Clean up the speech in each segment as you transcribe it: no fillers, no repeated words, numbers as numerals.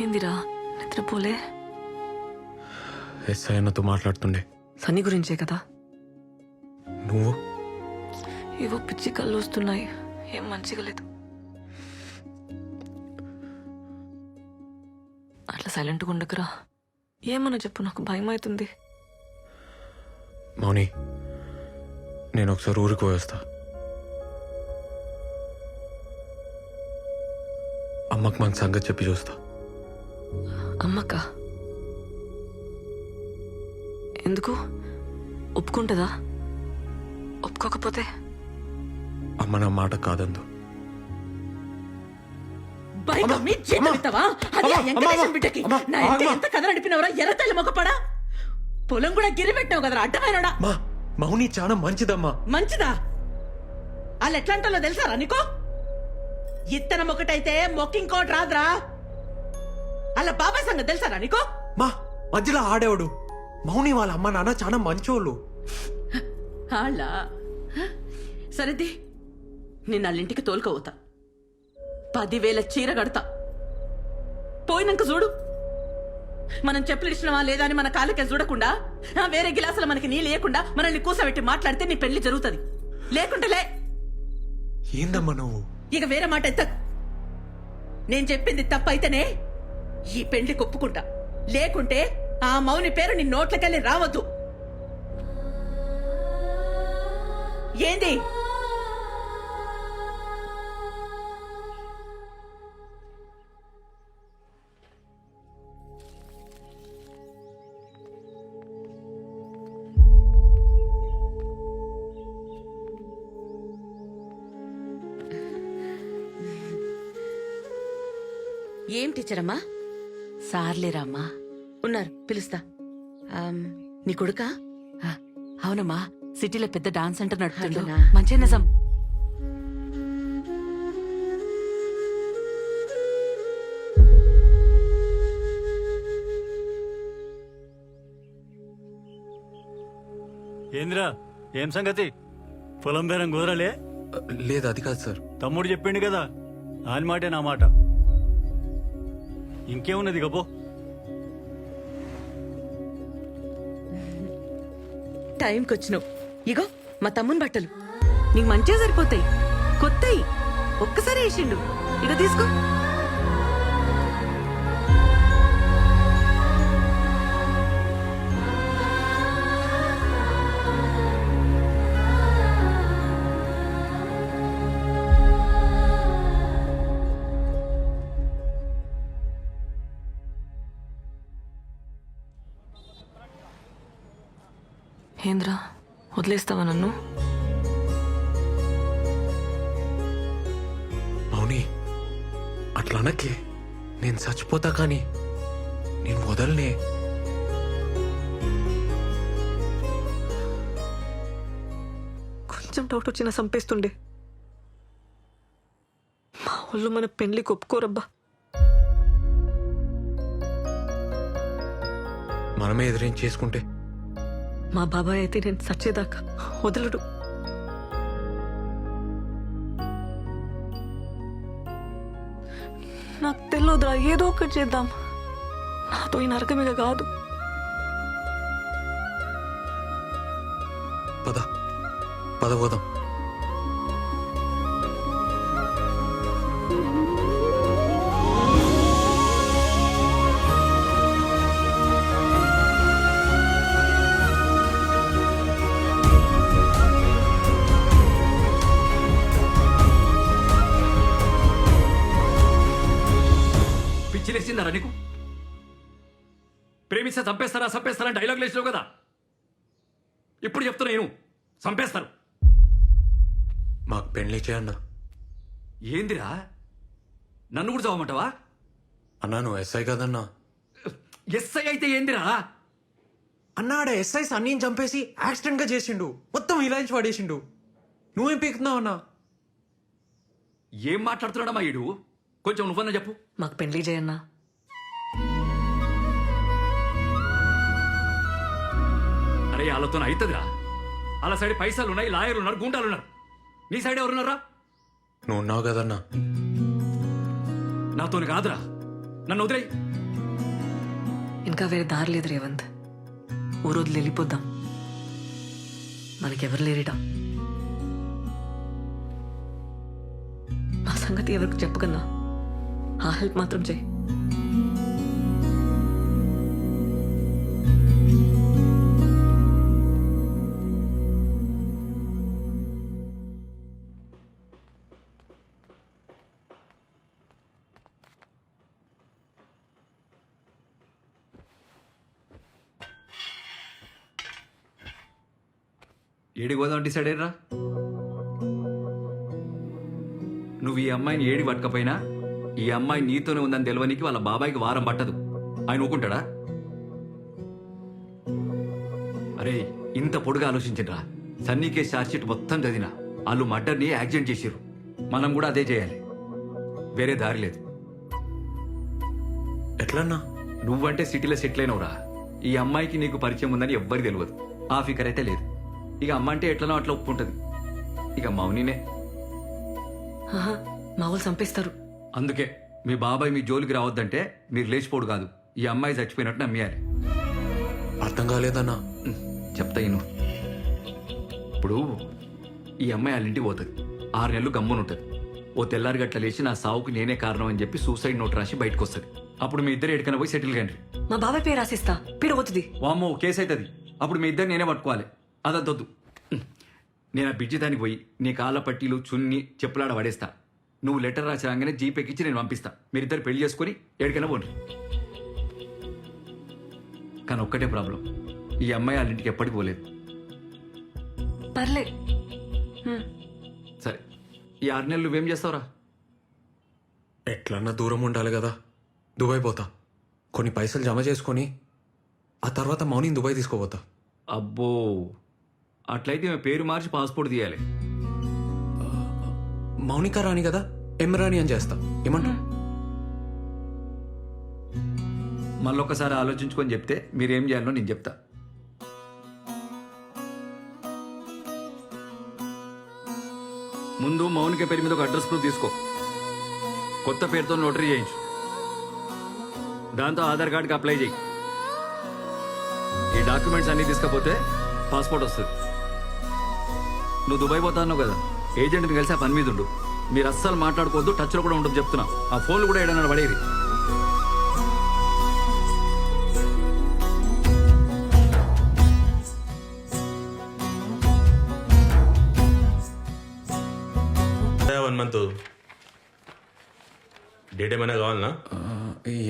ఏందిరా నిద్రపోలే? ఎస్ఐ అన్నతో మాట్లాడుతుండే. సన్నీ గురించే కదా? నువ్వు ఏవో పిచ్చి కళ్ళు వస్తున్నాయి, ఏం మంచిగా లేదు. అట్లా సైలెంట్గా ఉండకురా. ఏమన్నా చెప్పు, నాకు భయం అవుతుంది. మౌని, నేను ఒకసారి ఊరికి పోయేస్తా. అమ్మకు మన సంగతి చెప్పి చూస్తా. అమ్మక్క ఎందుకు? ఒప్పుకుంటుందా? ఒప్పుకోకపోతే? అమ్మ నా మాట కాదందు. పొలం కూడా గిరి పెట్టావు కదరా అడ్డమైనడా. మౌని చాలా మంచిదమ్మా. మంచిదా? వాళ్ళు ఎట్లాంటో తెలుసారా నీకో? ఇత్తనం ఒకటైతే మొక్కింకోటి రాదురా. అలా బాబాయ్ సంగతి తెలుసారా నీకో? మధ్యలో ఆడేవాడు. మౌని వాళ్ళ అమ్మ నాన్న చాలా మంచోళ్ళు. అలా సరేది, నేను వాళ్ళింటికి తోలుకోవతా. 10,000 చీర కడతా. పోయినాక చూడు. మనం చెప్పులు ఇచ్చినవా లేదా అని మన కాళ్ళకే చూడకుండా వేరే గిలాసులు మనకి నీ లేకుండా మనల్ని కూసబెట్టి మాట్లాడితే నీ పెళ్లి జరుగుతుంది. లేకుంటే లే. ఏందమ్మా నువ్వు? ఇక వేరే మాట ఎత్త. నేను చెప్పింది తప్పైతేనే ఈ పెళ్లి ఒప్పుకుంటా. లేకుంటే ఆ మౌని పేరు నీ నోట్లకెళ్ళి రావద్దు. ఏంది? ఏం టీచర్ అమ్మా? సార్లేరామ్మా. ఉన్నారు, పిలుస్తా. నీ కొడుకా? అవునమ్మా, సిటీలో పెద్ద డాన్స్ సెంటర్ నడుపుతుండు. అట్లనా? మంచి నిజం. ఏంద్రా, ఏం సంగతి? పొలం బేరం కుదరలే? లేదు, అది కాదు సార్. తమ్ముడు చెప్పిండు కదా, ఆయన మాటే నా మాట. ఇంకేమున్నది గబో. టైంకి వచ్చినావు. ఇగో మా తమ్ముని బట్టలు నీకు మంచిగా సరిపోతాయి. కొత్తయి ఒక్కసారి వేసిండు. ఇక తీసుకో. ఏంద్రా, వదిలేస్తావా నన్ను? మౌని, అట్లా అనకే. నేను చచ్చిపోతా కానీ నేను వదలనే. కొంచెం డౌట్ వచ్చినా చంపేస్తుండే. మా వాళ్ళు మన పెళ్లికి ఒప్పుకోరబ్బా. మనమే ఎదురేం చేసుకుంటే? మా బాబాయ్ అయితే నేను చచ్చేదాకా వదలడు. నాకు తెలియదురా, ఏదో ఒకటి చేద్దాం. నాతో ఈ నరకమిగ కాదు. పద పద పోదాం. పిచ్చిలేసిందరా నీకు? ప్రేమిస్తే చంపేస్తారా చంపేస్తారా డైలాగ్ లేచినావు కదా. ఇప్పుడు చెప్తున్నా నేను, చంపేస్తారు. మాకు పెళ్లి చేయన్నా. ఏందిరా, నన్ను కూడా చదవమంటావా? అన్నా, నువ్వు ఎస్ఐ కదన్నా. ఎస్ఐ అయితే ఏందిరా? అన్నాడ ఎస్ఐ సన్నీని చంపేసి యాక్సిడెంట్ గా చేసిండు. మొత్తం ఇలాంటి పడేసిండు. నువ్వేం పీకుతున్నావు అన్నా? ఏం మాట్లాడుతున్నాడమ్మా ఈడు? కొంచెం నువ్వన్నా చెప్పు. మాకు పెళ్లి చేయన్నా. అరే వాళ్ళతో అవుతుందిరా. వాళ్ళ సైడ్ పైసలు ఉన్నాయి, లాయర్లు ఉన్నారు, గుండాలు ఉన్నారు. నీ సైడ్ ఎవరున్నారా? నువ్వు ఉన్నావు కదన్నా. నాతోని కాదురా, నన్ను వదిలే. ఇంకా వేరే దారి లేదు రేవంత్. ఓ రోజులు వెళ్ళిపోద్దాం. మనకెవరు లేరిట. మా సంగతి ఎవరికి చెప్పకన్నా ఆ హెల్ప్ మాత్రం చేయి. ఏడికి పోదాం డిసైడ్ అయ్యరా? నువ్వు ఈ అమ్మాయిని ఏడి పట్టకపోయినా ఈ అమ్మాయి నీతోనే ఉందని తెలియనికి వాళ్ళ బాబాయికి వారం పట్టదు. ఆయన ఊకుంటాడా? అరే ఇంత పొడుగా ఆలోచించరా. సన్నీ కేసు ఛార్జ్షీట్ మొత్తం చదివినా వాళ్ళు మర్డర్ని యాక్సిడెంట్ చేసిర్రు. మనం కూడా అదే చేయాలి. వేరే దారి లేదు. ఎట్లన్నా? నువ్వంటే సిటీలో సెటిల్ అయినవురా. ఈ అమ్మాయికి నీకు పరిచయం ఉందని ఎవ్వరికి తెలియదు. ఆ ఫికర్ అయితే లేదు. ఇక అమ్మ అంటే ఎట్లనో అట్లా ఒప్పుకుంటది. ఇక మౌనినే. ఆహా, మా వాళ్ళు చంపేస్తారు. అందుకే మీ బాబాయ్ మీ జోలికి రావద్దంటే మీరు లేచిపోడు కాదు, ఈ అమ్మాయి చచ్చిపోయినట్టు నమ్మేయాలి. అర్థం కాలేదన్నా. చెప్తా ఇను. ఇప్పుడు ఈ అమ్మాయి వాళ్ళ ఇంటికి పోతుంది. 6 నెలలు గమ్మునుంటుంది. ఓ తెల్లారి గట్ల లేచి నా సావుకు నేనే కారణం అని చెప్పి సూసైడ్ నోట్ రాసి బయటకు వస్తుంది. అప్పుడు మీ ఇద్దరు ఎక్కడికైనా పోయి సెటిల్ కండి. మా బాబాయ్ పేరు రాసిస్తా, పీడ పోతుంది. వామ్మో కేసు అవుతుంది. అప్పుడు మీ ఇద్దరు నేనే పట్టుకోవాలి. అదొద్దు. నేను ఆ బిడ్జి దానికి పోయి నీ కాళ్ళ పట్టీలు చున్ని చెప్పులాడ పడేస్తా. నువ్వు లెటర్ రాసి రాగానే జీపేకిచ్చి నేను పంపిస్తా. మీరిద్దరు పెళ్లి చేసుకుని ఎక్కడికైనా పోండి. కానీ ఒక్కటే ప్రాబ్లం, ఈ అమ్మాయి వాళ్ళ ఇంటికి ఎప్పటికి పోలేదు. పర్లే. సరే ఈ 6 నెలలు నువ్వేం చేస్తావురా? ఎట్లన్నా దూరం ఉండాలి కదా. దుబాయ్ పోతా. కొన్ని పైసలు జమ చేసుకొని ఆ తర్వాత మౌనిని దుబాయ్ తీసుకోపోతా. అబ్బో, అట్లయితే మేము పేరు మార్చి పాస్పోర్ట్ తీయాలి. మౌనిక రాణి కదా, ఎమ్రాని అని చేస్తా. ఏమంటా? మళ్ళొక్కసారి ఆలోచించుకొని చెప్తే మీరేం చేయాలో నేను చెప్తా. ముందు మౌనిక పేరు మీద ఒక అడ్రస్ ప్రూఫ్ తీసుకో. కొత్త పేరుతో నోటరీ చేయించు. దాంతో ఆధార్ కార్డుకి అప్లై చేయి. ఈ డాక్యుమెంట్స్ అన్నీ తీసుకపోతే పాస్పోర్ట్ వస్తుంది. నువ్వు దుబాయ్ పోతా అన్నావు కదా, ఏజెంట్ని కలిసి ఆ పని మీద ఉండు. మీరు అస్సలు మాట్లాడుకోవద్దు, టచ్లో కూడా ఉండదు చెప్తున్నా. ఆ ఫోన్లు కూడా ఏడన్నా పడేది. వన్ మంత్ డేట్ ఏమైనా కావాలనా?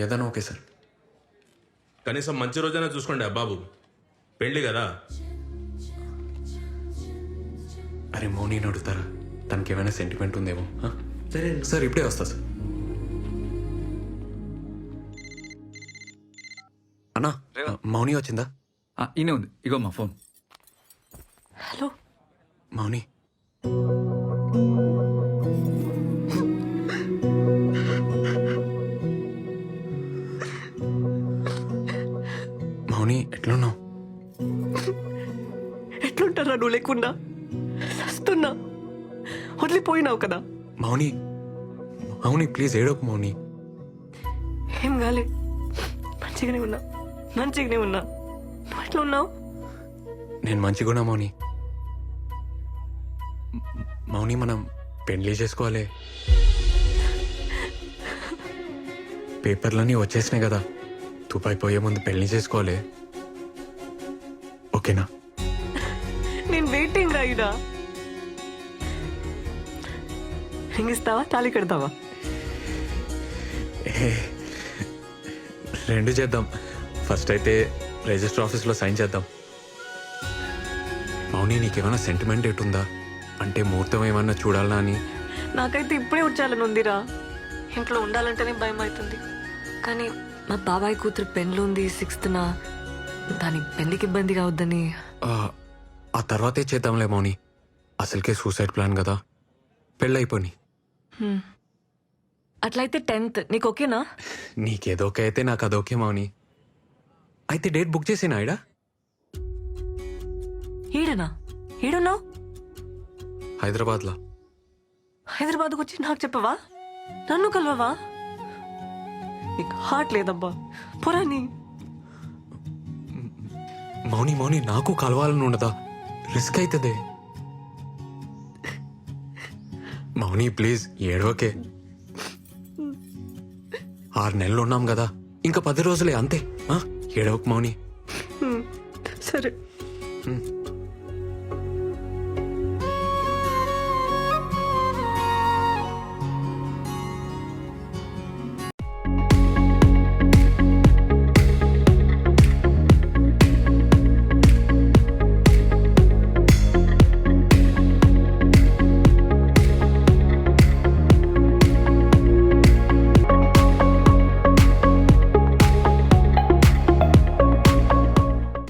ఏదైనా ఓకే సార్. కనీసం మంచి రోజైనా చూసుకోండి బాబు, పెళ్ళి కదా. అరే మౌనిని అడుగుతారా? తనకి ఏమైనా సెంటిమెంట్ ఉందేమో. సరే సార్, ఇప్పుడే వస్తా సార్. అన్నా, మౌని వచ్చిందా? ఈయనే ఉంది, ఇగో మా ఫోన్. హలో మౌని, మౌని ఎట్లున్నావు? ఎట్లుంటారా నువ్వు లేకుండా? వస్తున్నా, వదిలిపోయినావు కదా. మౌని, మౌని ప్లీజ్ ఏడోకు మౌని. ఏం కాలే, మంచిగానే ఉన్నా. నువ్వు ఎట్లా ఉన్నావు? నేను మంచిగున్నా మౌని. మౌని మనం పెళ్లి చేసుకోవాలి. పేపర్లన్నీ వచ్చేసినాయి కదా, దుబాయ్ పోయే ముందు పెళ్లి చేసుకోవాలి. ఓకేనా? నేను వెయిటింగ్ రాయిడా. రింగ్ ఇస్తావా, తాళి కడతావా? రెండు చేద్దాం. ఫస్ట్ అయితే రిజిస్టర్ ఆఫీస్లో సైన్ చేద్దాం. మౌని, నీకేమైనా సెంటిమెంట్ ఎటుందా? అంటే ముహూర్తం ఏమన్నా చూడాలనా అని. నాకైతే ఇప్పుడే వచ్చాలని ఉందిరా. ఇంట్లో ఉండాలంటేనే భయం అవుతుంది. కానీ మా బాబాయ్ కూతురు పెళ్ళి ఉంది 6th. దాని పెళ్లికి ఇబ్బంది కావద్దని. ఆ తర్వాతే చేద్దాంలే మౌని. అసలుకే సూసైడ్ ప్లాన్ కదా, పెళ్ళైపోని. అట్లయితే 10th నీకు ఓకేనా? నీకేదోకే అయితే నాకు అదోకే మౌని. అయితే డేట్ బుక్ చేసేనా? ఈడ ఈడనా? ఈడున్నావు? హైదరాబాద్లో. హైదరాబాద్కు వచ్చి నాకు చెప్పవా? నన్ను కలవవా? నీకు హార్ట్ లేదబ్బా పురాణి. మౌని మౌని నాకు కలవాలని ఉండదా? రిస్క్ అవుతుంది. మౌని ప్లీజ్ ఏడవకే. 6 నెలలు ఉన్నాం కదా, ఇంకా 10 రోజులే అంతే. ఏడవకు మౌని. సరే. హ్మ్.